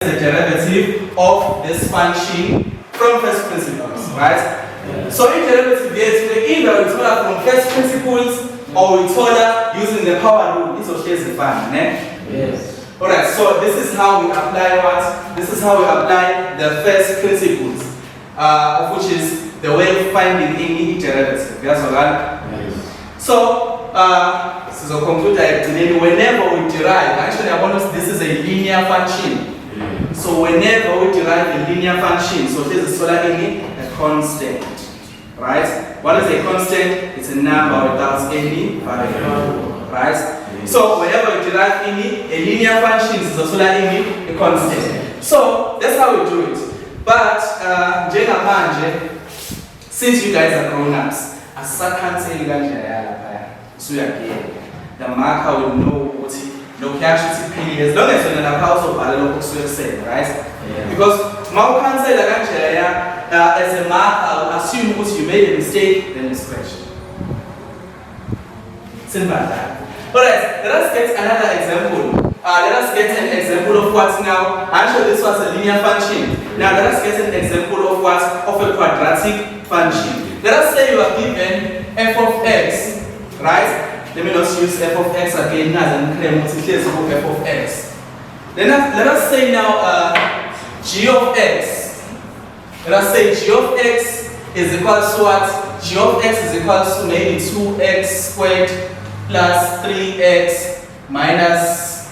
the derivative of this function from first principles, right? Yeah. So in derivative yes, we either we solve from first principles or we solve using the power rule. This is the fun, Yes. Alright, so this is how we apply what? This is how we apply the first principles, which is the way of finding any derivative. Yes, alright? Yes. So, so computer whenever we derive, actually I want to, this is a linear function. So whenever we derive a linear function, so this is a constant, right? What is a constant? It's a number without any variable, right? So whenever we derive a linear function, it's also a constant. So that's how we do it. But since you guys are grown-ups, so the marker will know what as long as you're in a house of a right? Yeah. Because Mao can say as a marker, I will assume that you made a mistake, then it's correction. Simple as that. Alright, let us get another example. Let us get an example of what now. I'm sure this was a linear function. Now let us get an example of what? Of a quadratic function. Let us say you are given f of x, right? Let me not use f of x again as an increment f of x. Let us say now g of x. Let us say g of x is equal to what? G of x is equal to maybe 2x squared plus 3x minus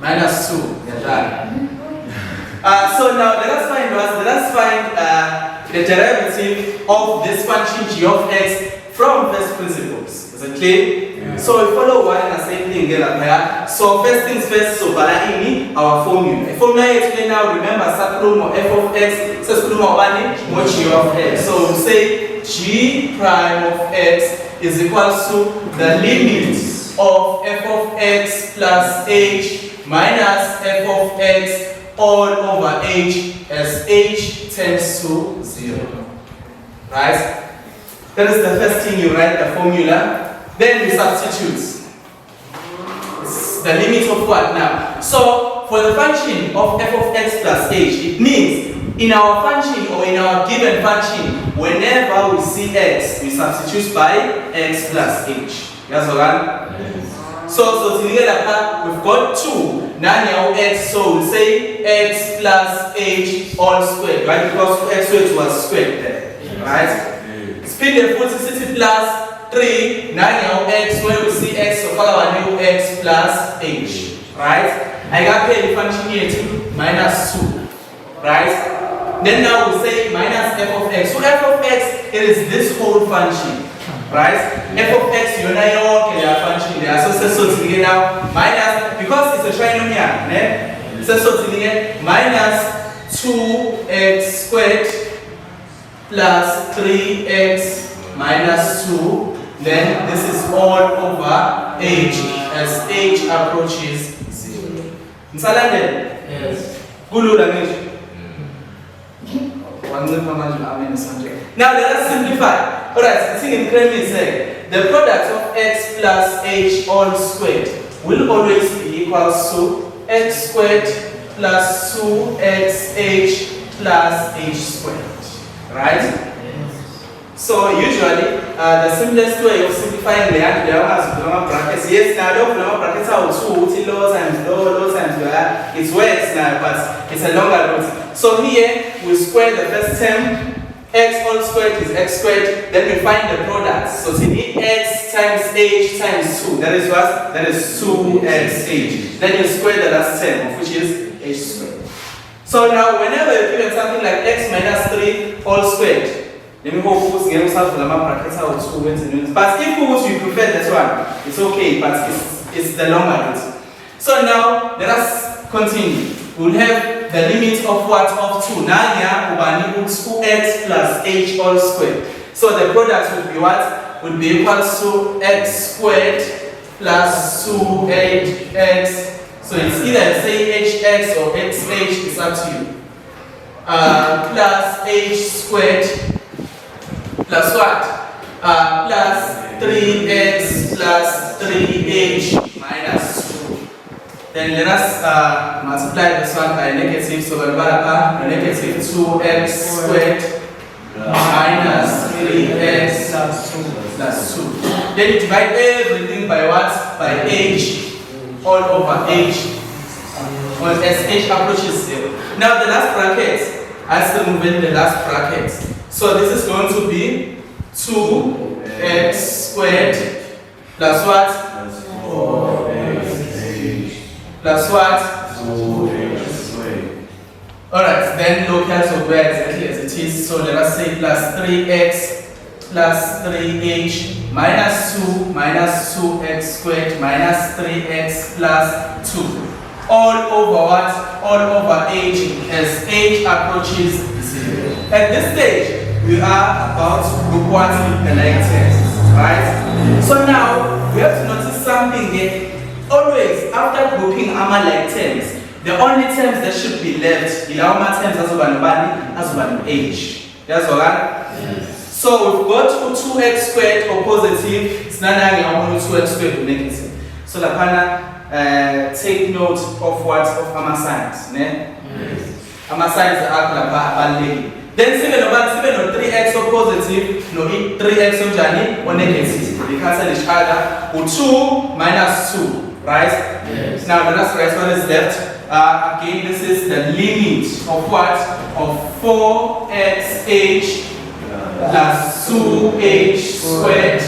minus 2. So now let us find the derivative of this function g of x from first principles. Is it clear? Yeah. So we follow one and the same thing here. So first things first, so our formula. The formula explain now, remember subpluma f of x, subpluma one g of x. So we say g prime of x is equal to the limit of f of x plus h minus f of x all over h as h tends to 0. Right? That is the first thing you write the formula. Then we substitute. It's the limit of what now? So for the function of f of x plus h, it means in our function or in our given function, whenever we see x, we substitute by x plus h. Yes, alright? Yes. So together we've got 2. Now x, so we say x plus h all squared, right? Because x squared was squared there, right? Spin the 40 plus 3. Now x, when we see x, so follow our new x plus h, right? I got the function here too, minus 2, right? Then now we say minus f of x. So f of x, it is this whole function. Right? F of x, you know, function there. So together now, minus, because it's a trinomial, né? So together, minus 2x squared plus 3x minus 2. Then this is all over h as h approaches 0. Yes. Now let us simplify. Alright, the thing in Kremlin is saying the product of x plus h all squared will always be equal to x squared plus 2xh plus h squared. Right? So usually the simplest way of simplifying the brackets. Yes, now the brackets are 2 low times low times low. It's worse now, but it's a longer route. So here we square the first term. X all squared is x squared. Then we find the product. So we need x times h times 2. That is what? That is 2xh. Then you square the last term, which is h squared. So now whenever you're given something like x minus 3 all squared, let me go put the brackets out 2. But if you prefer that one, it's okay, but it's the longer route. So now let us continue. We'll have the limit of what? Of 2. Now here we will 2x plus h all squared. So the product would be what? Would be equal to x squared plus 2hx. So it's either say hx or xh, it's up to you. Plus h squared plus what? Plus 3x plus 3h minus 2. Then let us multiply this one by negative, so we'll have negative 2x squared minus 3x plus 2. Then you divide everything by what? By h, all over h, or as h approaches 0. Now the last bracket, I still move in the last bracket. So this is going to be 2x squared plus what? 4x Plus what? 2x squared. Alright, then locals of where exactly as it is. So let us say plus 3x plus 3h minus 2 minus 2x squared minus 3x plus 2. All over what? All over h as h approaches 0. At this stage, we are about to group what? The like terms, right? So now, we have to notice something here. Always, after grouping our like terms, the only terms that should be left in our terms as one h. That's all right? Yes. So we've got 2x squared or positive, it's not only 2x squared or negative. So lapana take note of what of our signs. Ne? Yes. Our signs are then 7 or 3x or positive, no 3x or negative. They cancel each other. Or 2 minus 2. Right? Yes. Now the last one is left. Again, this is the limit of what? Of 4xh plus 2h squared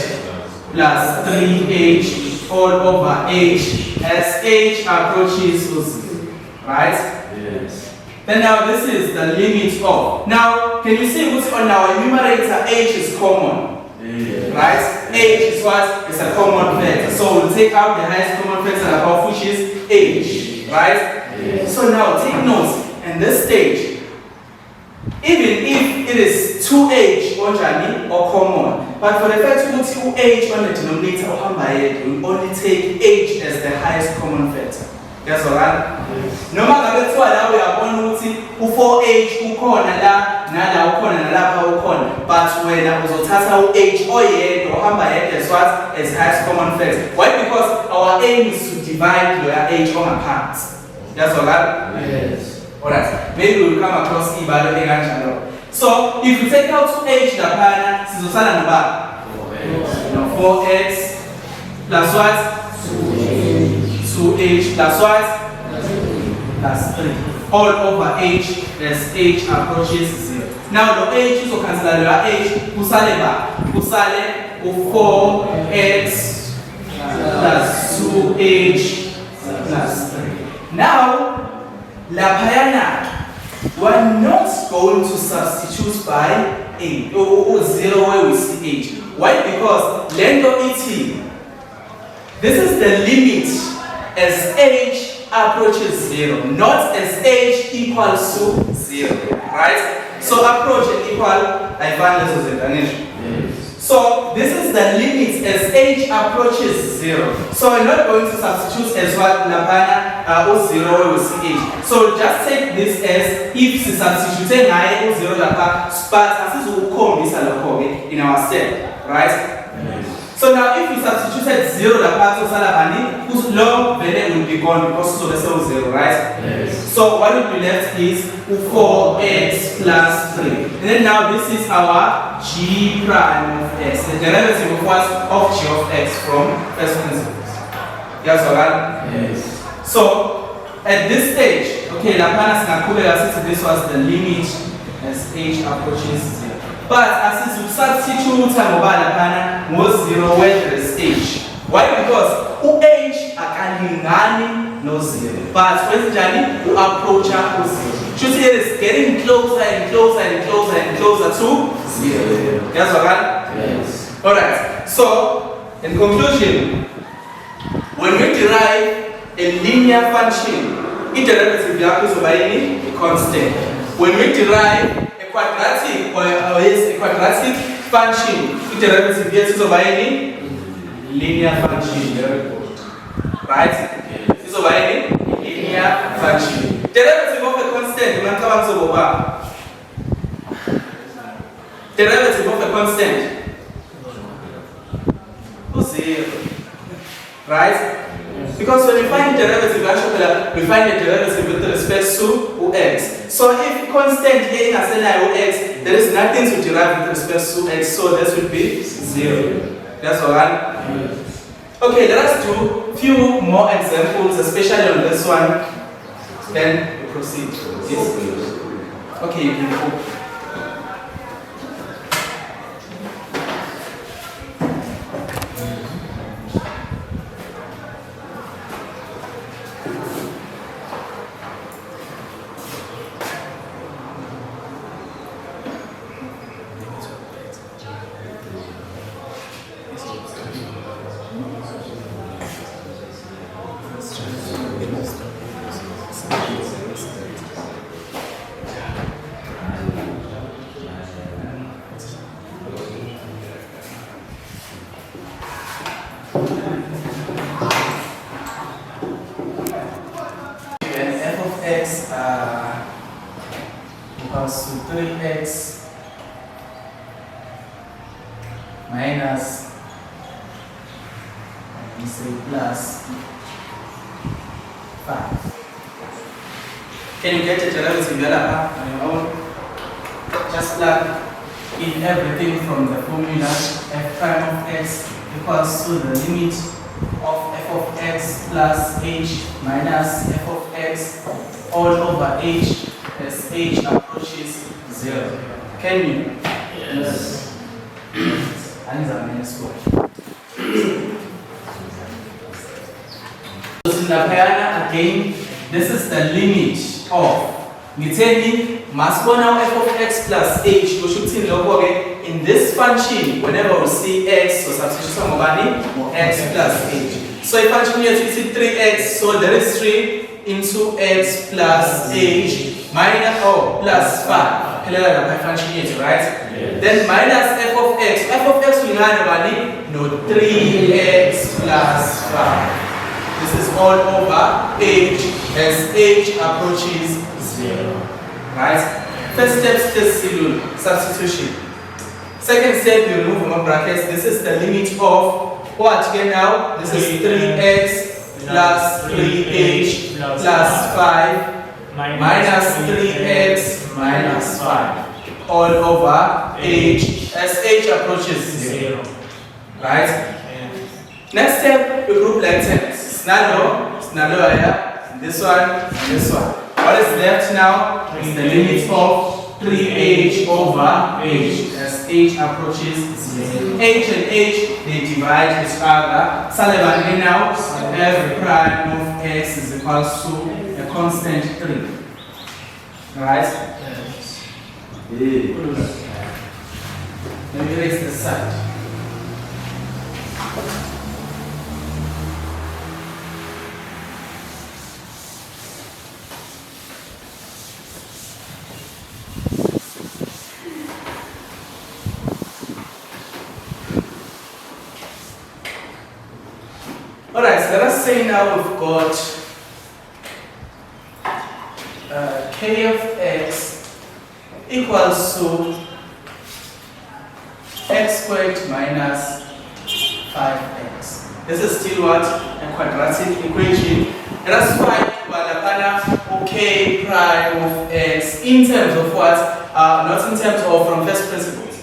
plus 3h all over h as h approaches 0. Right? Yes. Then now this is the limit of. Now, can you see what's on our numerator? H is common. Yes. Right? H is what? It's a common factor. So we'll take out the highest common factor above, which is h. Right? Yes. So now take note, in this stage, even if it is 2h or common, but for the fact that 2h on the denominator, we only take h as the highest common factor. That's alright? Yes. No matter what, we are going to 4h, but when I was h or as what as highest common factor. Why? Because our aim is to divide your h on a part. That's alright? Yes. Alright. Maybe we'll come across channel. So if you take out 2h, the partner, 4x plus what? 2h plus what? Plus 3. All over h as h approaches 0. Now the h is cancel your h. Usale 4x plus 2h plus 3. Now, Lapayana, we are not going to substitute by a or 0 where we see h. Why? Because lendo et. This is the limit as h approaches 0, not as h equals to 0. Right? So approach and equal, I find this was it. So this is the limit as h approaches 0. So we're not going to substitute as what Lapana or 0 where we see h. So just take this as if we substitute or 0 Lapana, but as is will in our step. Right? So now if we substituted 0 the part of Salabani, whose law value will be gone because of the 0, right? Yes. So what will be left is 4x plus 3. And then now this is our g prime of x, the derivative of what? Of g of x from first principles. Yes, alright? Yes. So at this stage, okay, Laplace Nakube, this was the limit as h approaches 0. But as you substitute Lapana was 0 when there is h. Why? Because h akalingani no 0. But when Jani who approach 0. You see it is getting closer and closer and closer and closer to 0. Yes, alright? Yes. Alright. So in conclusion, when we derive a linear function, its derivative is a constant. When we derive quadratic or a quadratic function, its derivative is a linear function. Right? This is a linear function. Derivative of a constant, derivative of a constant. 0. Right? Because when we find derivative, actually, we find the derivative with respect to x. So if constant here in a x, there is nothing to derive with respect to x, so this would be 0. That's all right. Okay, let us do few more examples, especially on this one. Then we proceed. Yes. Okay, you can go. F of x equals to 3x minus, let me say, plus 5. Can you get the derivative on your own? Just plug in everything from the formula. F prime of x equals to the limit of f of x plus h minus f of x all over h as h approaches 0. Can you? Yes. And the minus 4. So again, this is the limit of Ngiteni masibona f of x plus h kusho ukuthini lokho ke in this function whenever we see x so substitute ngobani x plus h. So if function yethu ithi 3x, so there is 3 into x plus h minus plus 5. Phelela lapha function yethu, right? Yes. Then minus f of x. F of x uyingane bani? No, 3x plus 5. This is all over h as h approaches 0. Right? First step is substitution. Second step, you remove from brackets. This is the limit of what again now? This is 3x plus 3h plus 5 minus 3x minus 5 all over h as h approaches 0. Right? Next step, you group lengthens. Snalo here, this one, and this one. What is left now is the limit of 3h over h as h approaches 0. H and h, they divide each other. Sullivan now, f prime of x is equal to a constant 3. Right? Yes. Let me erase this side. Alright, so let us say now we've got k of x equals to x squared minus 5x. This is still what? A quadratic equation. Let us find k prime of x in terms of what? Not in terms of from first principles.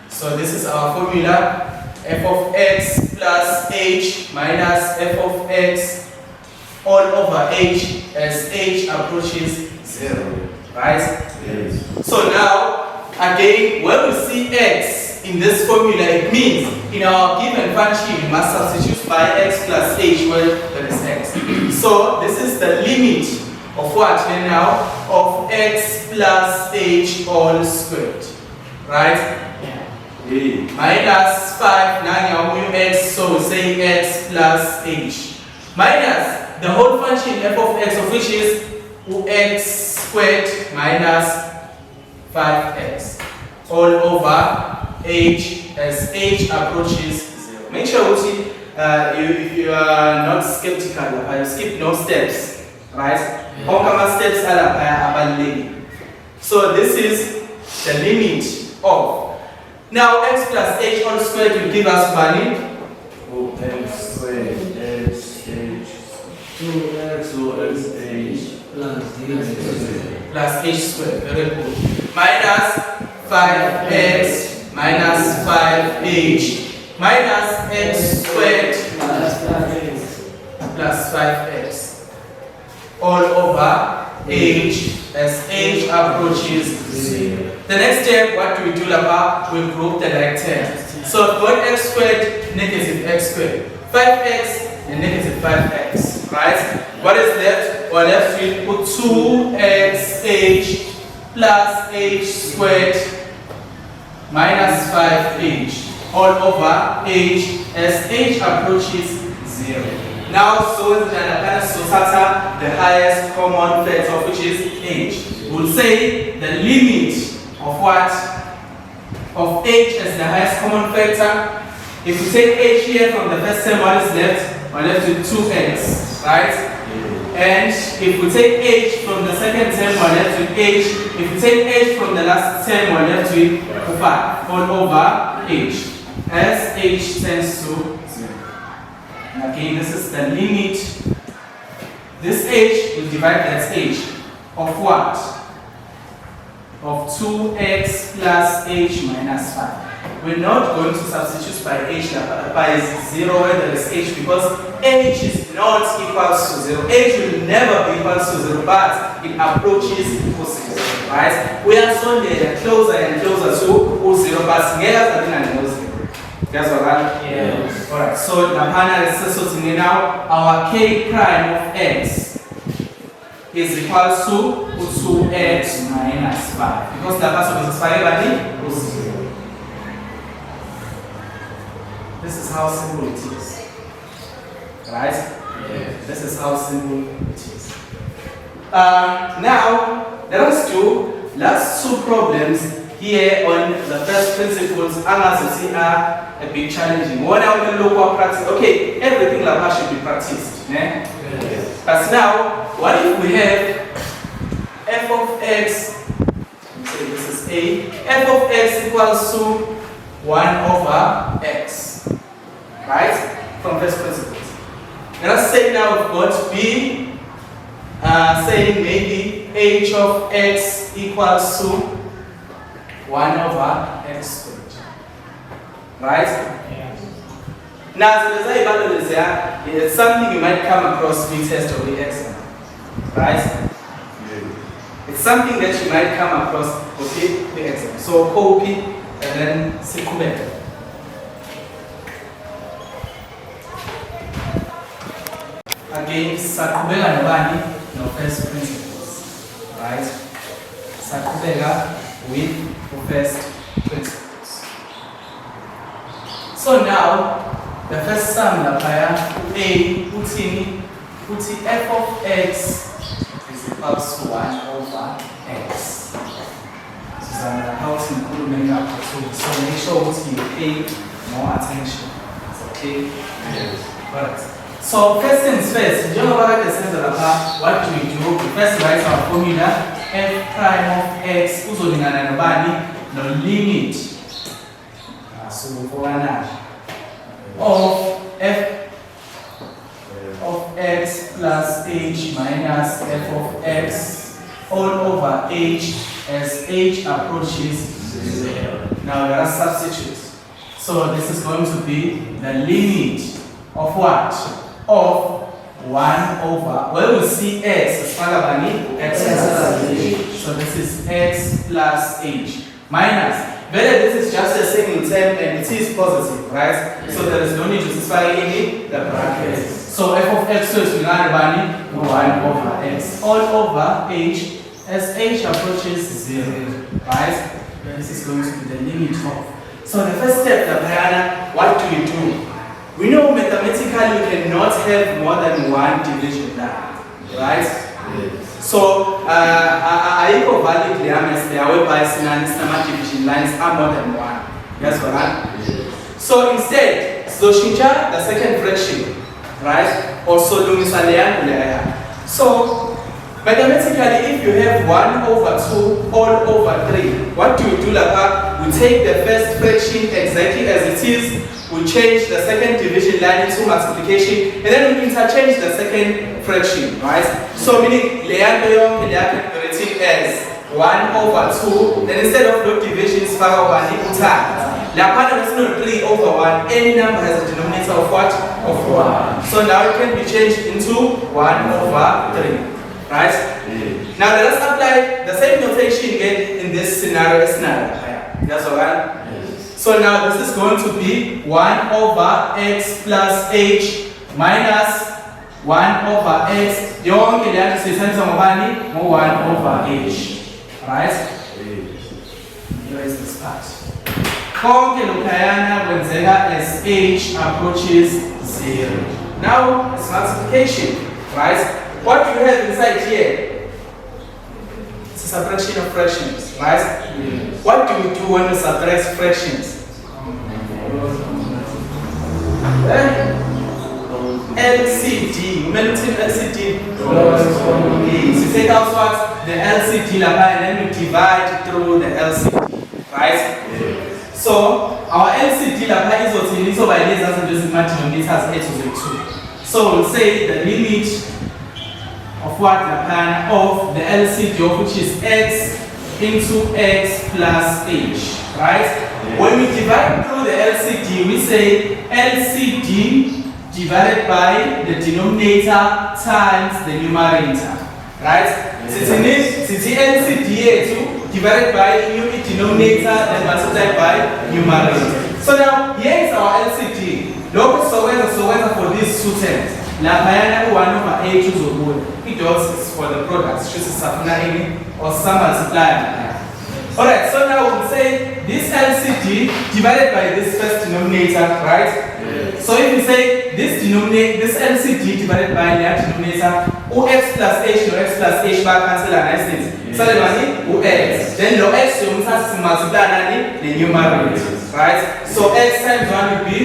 So this is our formula. F of x plus h minus f of x all over h as h approaches 0. Right? Yes. So now, again, when we see x in this formula, it means in our given function, we must substitute by x plus h where there is x. So this is the limit of what then now? Of x plus h all squared. Right? Minus 5, now x, so we say x plus h. Minus the whole function f of x, of which is x squared minus 5x all over h as h approaches 0. Make sure you are not skeptical, you skip no steps, right? How come steps are so this is the limit of. Now x plus h all squared will give us value x squared plus h squared. Very good. Minus 5x minus 5h minus x squared plus 5x all over h as h approaches 0. The next step, what do we do about? We group the right terms. So for x squared, negative x squared, 5x and negative 5x, right? What is left? Well, left we put 2xh plus h squared minus 5h all over h as h approaches 0. Now, so the highest common factor, which is h. We'll say the limit of what? Of h as the highest common factor. If we take h here from the first term, what is left? We're left with 2x, right? And if we take h from the second term, we're left with h. If we take h from the last term, we're left with 5 all over h as h tends to 0. Again, this is the limit. This h will divide that h of what? Of 2x plus h minus 5. We're not going to substitute by h by 0 where there is h because h is not equal to 0. H will never be equal to 0, but it approaches equal to 0, right? We are so closer and closer to 0, but never. That's all right? Yes. Alright, so now our k prime of x is equal to 2x minus 5. Because the pass is 5 is 0. This is how simple it is. Right? Yes. This is how simple it is. Now, let us do last two problems here on the first principles. As you see, are a bit challenging. When I will look at practice, okay, everything like that should be practiced. Yeah? Yes. But now, what if we have f of x? Say this is a. F of x equals to 1 over x. Right? From first principles. Let us say now we've got b, saying maybe h of x equals to 1 over x squared. Right? Yes. Now, it's something you might come across in test or the exam. Right? Yes. It's something that you might come across, okay, the exam. So copy and then sikubeka. Again, sakubeka nobani, no first principles. Right? Sakubeka with first principles. So now, the first sum a put f of x is equal to 1 over x. So make sure you pay more attention. Okay? Yes. Right. So first things first, what do we do? We first write our formula f prime of x no limit. So for of f of x plus h minus f of x all over h as h approaches 0. Now let us substitute. So this is going to be the limit of what? Of 1 over, where we see x is x plus h. So this is x plus h minus. Whether this is just a single term and it is positive, right? So there is no need to specify any the brackets. So f of x is 1 over x all over h as h approaches 0, right? This is going to be the limit of. So the first step, what do we do? We know mathematically you cannot have more than one division line, right? Yes. So, I go valid limits there whereby some division lines are more than 1. Yes, right? Yes. So instead, so shincha the second fraction, right? Also lumisa leya. So Mathematically, if you have 1 over 2 all over 3, what do we do, Lapa? We take the first fraction exactly as it is, we change the second division line into multiplication, and then we interchange the second fraction, right? So meaning, Leandro written as 1 over 2, then instead of no divisions, 1 equal time. Lapa is not 3 over 1, any number has a denominator of what? Of 1. So now it can be changed into 1 over 3. Right? Yes. Now let us apply the same notation again in this scenario. That's alright? Yes. So now this is going to be 1 over x plus h minus 1 over x. Yonke le nto siyisebenzisa ngobani? Ngo 1 over h. Right? Yes. Here is this part. Konke lokhayana kwenzeka as h approaches 0. Now it's multiplication. Right? What do you have inside here? It's a subtraction of fractions, right? Yes. What do we do when we subtract fractions? LCD. You mentioned LCD? So you take out what? The LCD and then we divide through the LCD, right? Yes. So our LCD is what we need to by this as just denominators a to the 2. So we'll say the limit of what of the LCD of which is x into x plus h, right? Yeah. When we divide through the LCD, we say LCD divided by the denominator times the numerator, right? Yeah. So it's LCD divided by the denominator and multiplied by numerator. So now here is our LCD. Look, so whether for these two terms. Lapayana 1 over h is a it is for the products, just or some multiplier. Alright, so now we'll say this LCD divided by this first denominator, right? Yes. So if we say this LCD divided by the denominator, x plus h, no x plus h back cancel and nice things. So the x. Then no x you must multiply the numerator, right? So x times 1 will be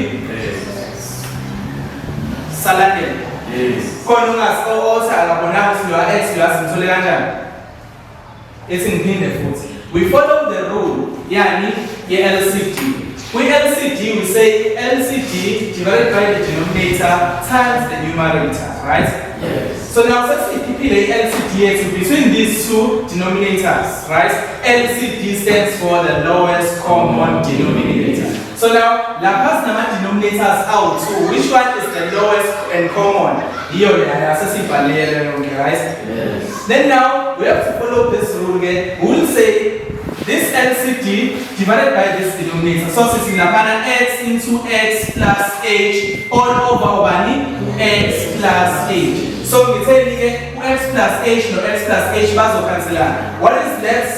Salandel. Yes. Konungas also alabonaus you are x you are simple. It's in the foot. We follow the rule, yani LCD. With LCD we say LCD divided by the denominator times the numerator, right? Yes. So now let's stipulate LCD between these two denominators, right? LCD stands for the lowest common denominator. So now, Laplace number denominators out. So which one is the lowest and common? Here we are assessing right? Yes. Then now we have to follow this rule again. We will say this LCD divided by this denominator. So it's in x into x plus h all over x plus h. So we say x plus h no x plus h bazo cancel. What is left?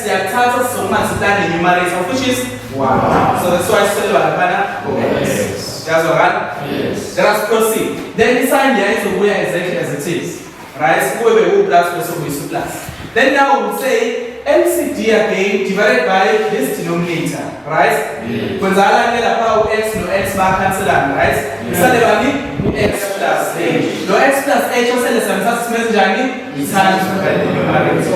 So multiply the numerator, which is 1. So that's why I said Yes. that's all right? Yes. Let us proceed. Then this sign here is where exactly as it is. Right? We plus plus. Then now we'll say LCD again divided by this denominator, right? Yes. When x no x bar cancel, right? So x plus h. No x plus h also the same as times the numerator. So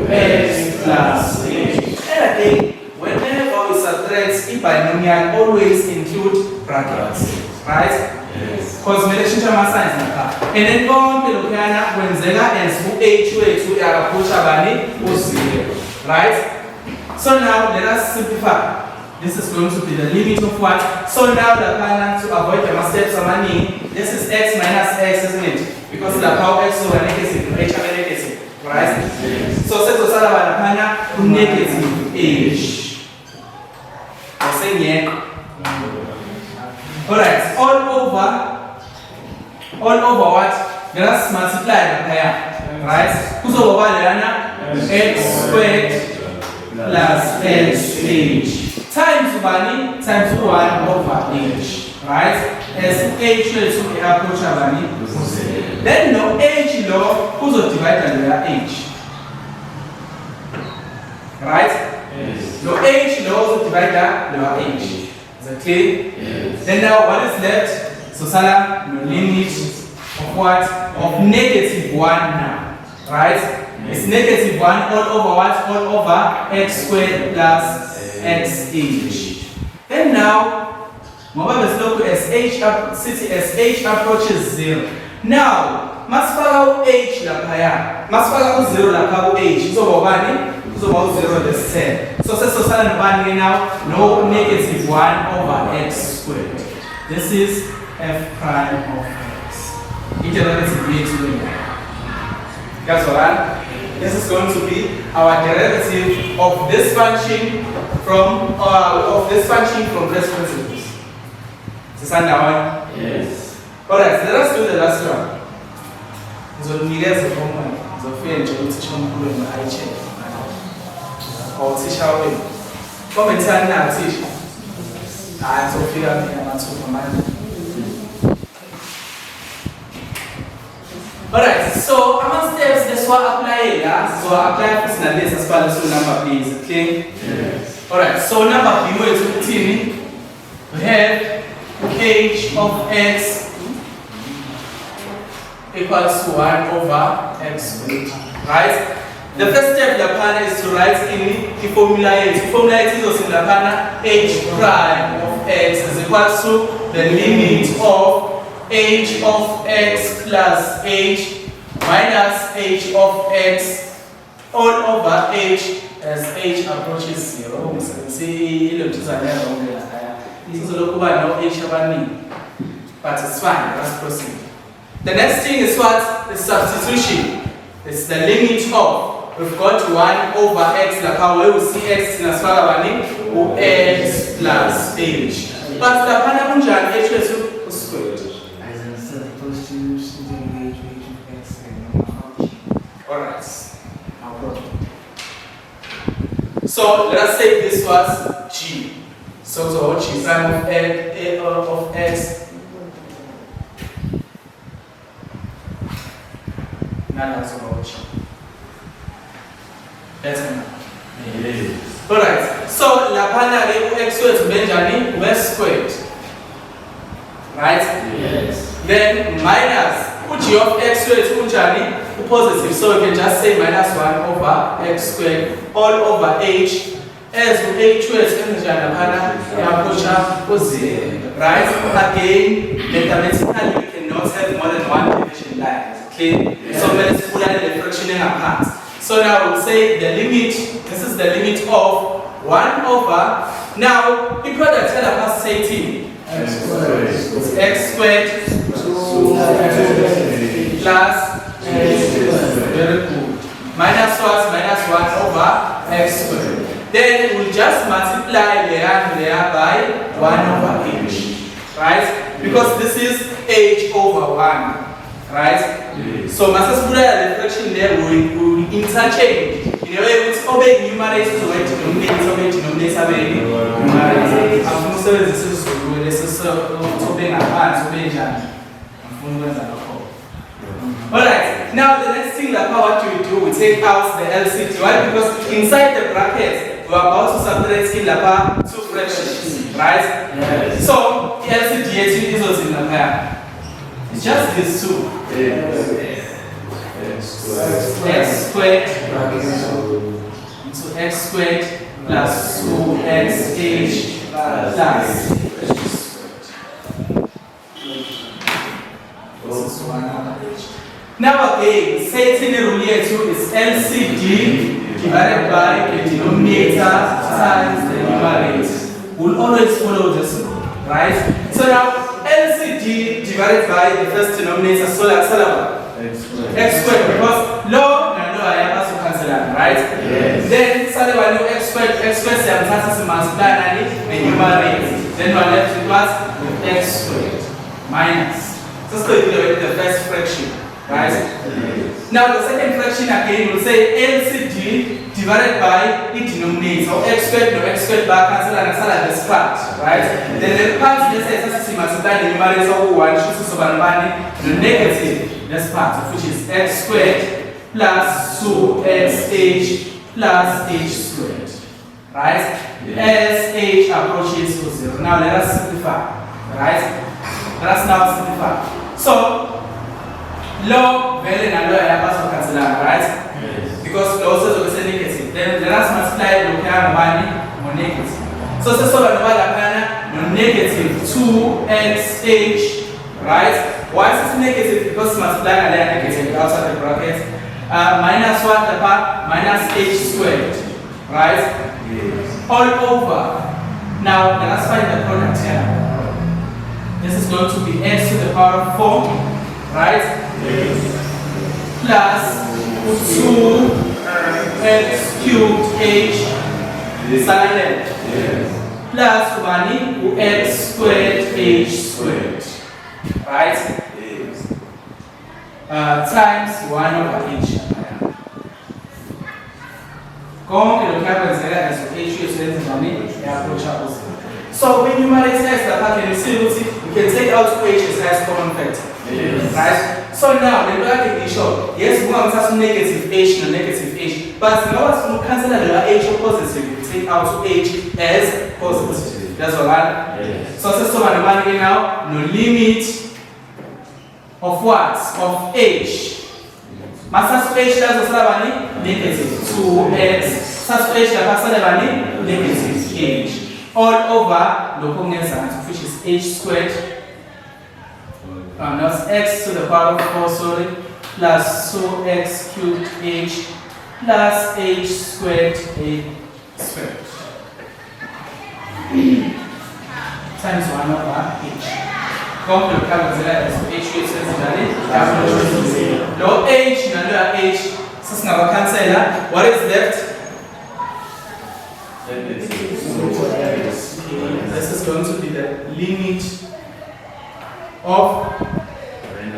x plus h. And again, whenever we subtract a binomial, always include brackets, right? Yes. Because relationship signs and then when zega ends h to approach 0, right? So now let us simplify. This is going to be the limit of what? So now to avoid the mistakes of money, this is x minus x, isn't it? Because the power x over negative, h over negative, right? Yes. So set to negative h. I'm saying here. Alright, all over what? Let us multiply here, right? So over x squared plus h times 1 times 1 over h, right? As h to the approach of then no h law who's divided by h, right? Yes. No h law also divided by h. Is that clear? Yes. Then now what is left? So Salah, no limit of what? Of negative 1 now, right? It's negative 1 all over what? All over x squared plus xh. Then now, let's look as h approaches 0. Now, masifaka h laphaya, masifaka 0 lapha h, kuzoba ubani? 0 the same. So sesosala nobani now? No, negative 1 over x squared. This is f prime of x. That's alright. This is going to be our derivative of this function from rest principles. Is this understood? Yes. Alright, let us do the last one. So needed the homework. So fair to teach on the I check. Or teach our way. Come and tell now, teach. So figure out the answer for my. Alright, so among steps, this one apply here. So apply for this as well as number B is okay? Yes. Alright, so number B is 15. We have h of x equals to 1 over x squared. Right? The first step Lapana is to write in the formula. The formula is also in Lapana h prime of x is equals to the limit of h of x plus h minus h of x all over h as h approaches 0. See, look to the no h but it's fine. Let's proceed. The next thing is what? The substitution. It's the limit of. We've got 1 over x, like how we will see x in a small x plus h. But the Panamunjan h is squared. Alright. So let us say this was g. So g prime of x. Now that's about g. That's enough. Alright. So lapana x squared to Benjamin west squared. Right? Yes. Then minus g of x squared to Benjamin positive. So you can just say minus 1 over x squared all over h. As h squared and lapana was 0. Right? Again, mathematically we cannot have more than one division line. Okay? So let's put out the fraction in apart. So now we'll say the limit, this is the limit of 1 over, now the product tell us say t. X squared plus very good. Minus what? Minus 1 over x squared. Then we'll just multiply layer and layer by 1 over h. Right? Because this is h over 1. Right? So Master's Buddha reflection there will interchange. In a way, it's obey numerator to wait to denominator, numerator. I'm also this is obeying advance, obeying Alright, now the next thing that what we do, we take out the LCD. Why? Because inside the bracket, we are about to separate in Lapa two fractions. Right? Yes. So the LCD is also in the pair. It's just these two. X squared into x squared plus 2xh plus now again, setting the rule here too is LCD divided by the denominator times the numerator. We'll always follow this rule, right? So now LCD divided by the first denominator, so that's x squared, because low and low I have to cancel that, right? Yes. Then salary x squared is multiply and numerator. Then we're left with what? X squared minus. Just go to the first fraction, right? Yes. Now the second fraction again will say LCD divided by the denominator. So x squared back cancel and this part, right? Then the part just says multiply the numerator over 1 chooses over the negative this part, which is x squared plus 2xh plus h squared, right? As h approaches to 0. Now let us simplify, right? Let us now simplify. So Law vele nalo ayakwazi ukukhanselana, right? Yes. Because law says it's negative. Then let us multiply lo kuyanga ngobani ngo negative. So sesoba noba laphana no negative 2xh, right? Why is it negative? Because multiply ngale negative outside the bracket. Minus what lapha? Minus h squared, right? Yes. All over. Now let us find the product here. This is going to be x to the power of 4, right? Yes. Plus 2x cubed h silent. Yes. Plus 1 x squared h squared, right? Yes. Times 1 over h. Konke lokhu yakwenzeka as h usenza njani yapproacha uziro. So when you numerics x lapha, can you see ukuthi you can take out h as highest common factor, Yes. right? So now le nto yakhe ngisho, yes ungamthatha negative h no negative h, but ngoba sifuna ukukhansela la h positive, you take out h as positive. That's all right. Yes. So sesizoba nemali ke now no limit of what? Of h. Masasu h lazosala bani? Negative 2x. Sasu h lapha sale bani? Negative h. All over lokho kungezansi, which is h squared. That's x to the power of 4, sorry, plus 2x cubed h plus h squared a squared times 1 over h. Konke lokhu yakwenzeka as h usenza njani? Lo h nalo ya h sesingabakhansela. What is left? This is going to be the limit of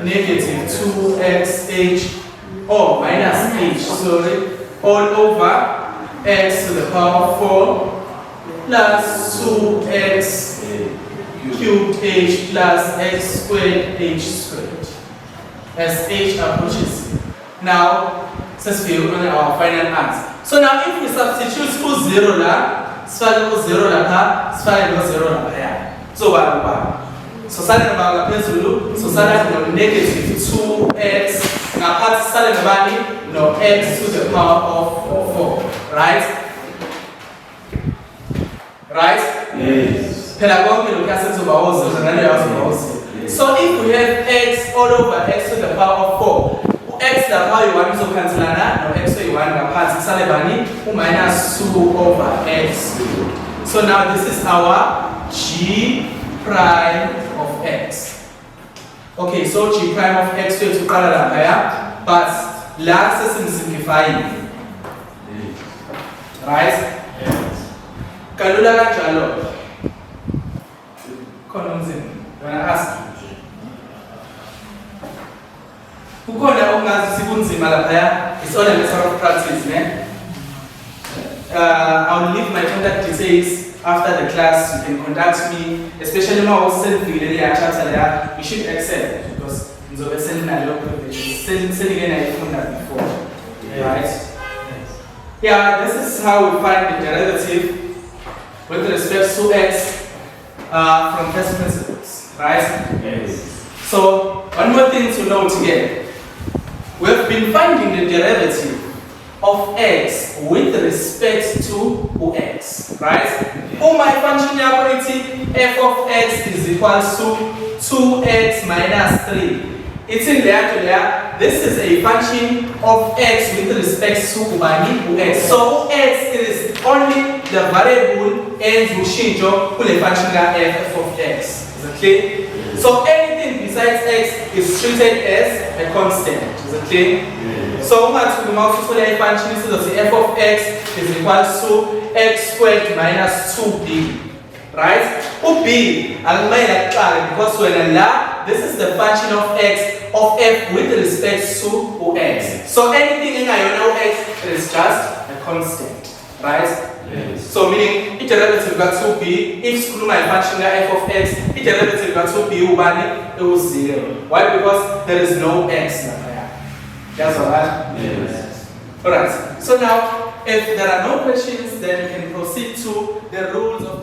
negative 2xh or minus h, sorry, all over x to the power of 4 plus 2x cubed h plus x squared h squared as h approaches. Now, let's view on our final answer. So now if we substitute 0 la, sifake 0 lapha, sifake 0 lapha ya. So what? So sale ngaba ngaphezulu, so sale no negative 2x ngaphansi sale ngabani no x to the power of 4, right? Right? Yes. Phela konke lokhu yasenzoba uziro nalo yazoba uziro. So if we have x all over x to the power of 4, x lapha u1 uzokhanselana no x u1 ngaphansi sale bani minus 2 over x. So now this is our g prime of x. Okay, so g prime of x to qala lapha ya, but la sesimsimplifying. Right? Yes. Kalula kanjalo. Khona umzimba. Wena ask. Kukhona ongazi sikunzima lapha ya. It's all a matter of practice, ne? I'll leave my contact details after the class. You can contact me, especially now self-feeling ya, you should accept because nzobe selinalo privilege. Selingena ifunda before. Right? Yeah, this is how we find the derivative with respect to x from first principles, right? Yes. So, one more thing to note here. We've been finding the derivative of x with respect to x, right? My function operating f of x is equal to 2x minus 3. It's in there to there. This is a function of x with respect to x. So x is only the variable and ushinjo kule function f of x. Is it clear? So anything besides x is treated as a constant. Is it clear? So the function is f of x is equal to x squared minus 2b. Right? B because when this is the function of x of f with respect to x. So anything in x is just a constant. Right? Yes. So meaning each derivative got 2b, if my function f of x, each derivative got 2b it was 0. Why? Because there is no x there. That's alright? Yes. Alright. So now if there are no questions, then we can proceed to the rules of